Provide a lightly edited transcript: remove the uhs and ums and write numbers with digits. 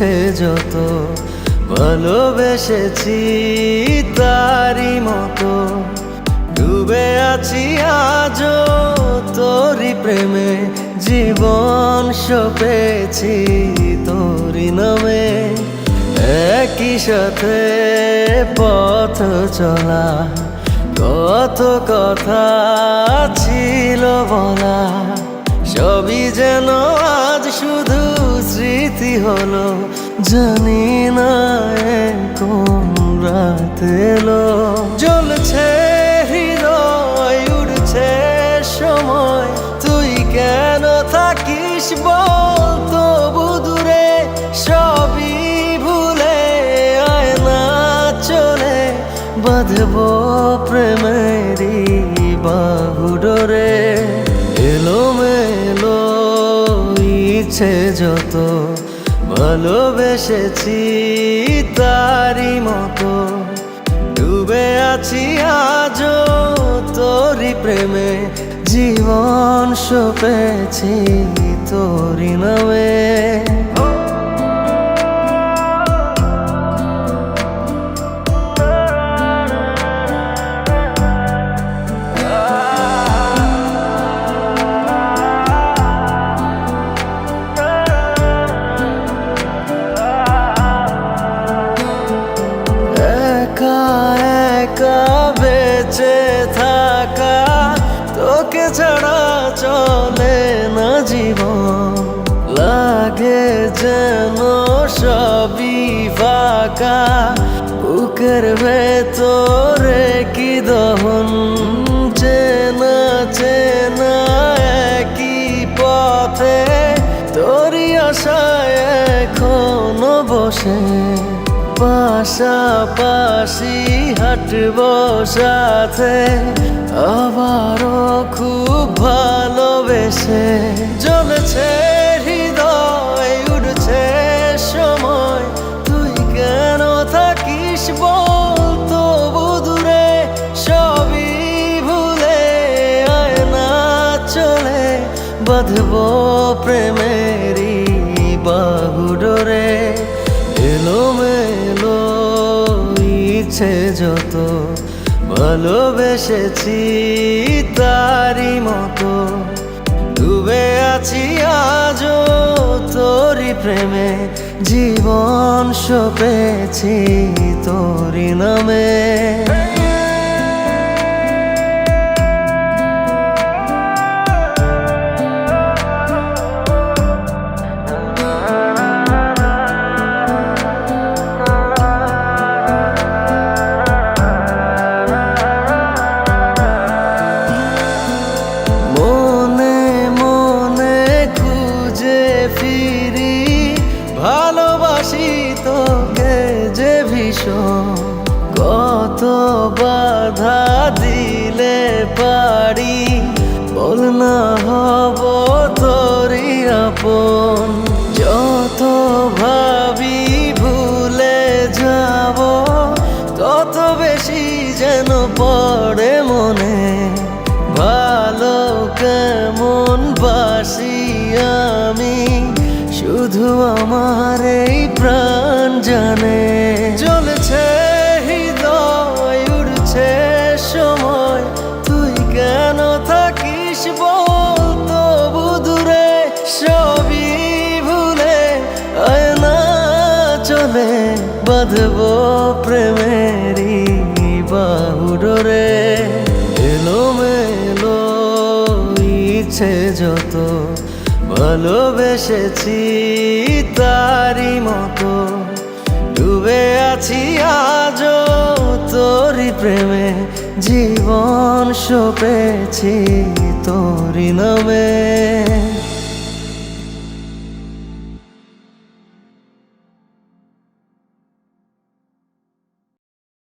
ইচ্ছে যত ভালোবেসেছি তারই মতো ডুবে আছি আজও তোরই প্রেমে জীবন সপেছি তোরই নামে একই সাথে পথ চলা কত কথা ছিল বলা সবই যেন আজ শুধু স্মৃতি হলো জানি না কোন রাত এলো জ্বলছে হৃদয় উড়ছে সময় তুই কেন থাকিস বল তবু দূরে সবই ভুলে আয় না চলে বাঁধবো প্রেমেরই বাহু ডোরে এলোমেলো ইচ্ছে যত ভালোবেসেছি তারই মতো ডুবে আছি আজও তোরই প্রেমে জীবন সপেছি তোরই নামে বেঁচে থাকা তোকে ছাড়া চলে না জীবন লাগে যেন সবই ফাঁকা বুকের ভেতরে কি দহন চেনা চেনা একই পথে তোরই আশায় এখনো বসে পাশাপাশি হাঁটবো সাথে আবারও খুব ভালোবেসে জ্বলছে হৃদয় উড়ছে সময় তুই কেন থাকিস বল তবু দূরে সবই ভুলে আয় না চলে বাঁধবো প্রেমেরই বাহু ডোরে এলোমেলো ইচ্ছে যত ভালোবেসেছি তারই মতো ডুবে আছি আজও তোরই প্রেমে জীবন সপেছি তোরই নামে ফিরি ভালোবাসি তোকে যে ভীষণ কত বাধা দিলে পারি বল না হব তোরই আপন যত ভাবি ভুলে যাব তত বেশি যেন পড়ে মনে ভালো কেমন বাসি আমি শুধু আমার এই প্রাণ জানে জ্বলছে হৃদয় উড়ছে সময় তুই কেন থাকিস বল তবু দূরে সবই ভুলে আয় না চলে বাঁধবো প্রেমেরই বাহু ডোরে এলোমেলো ইচ্ছে যত ভালোবেসেছি তারই মতো ডুবে আছি আজও তোরই প্রেমে জীবন সপেছি তোরই নামে।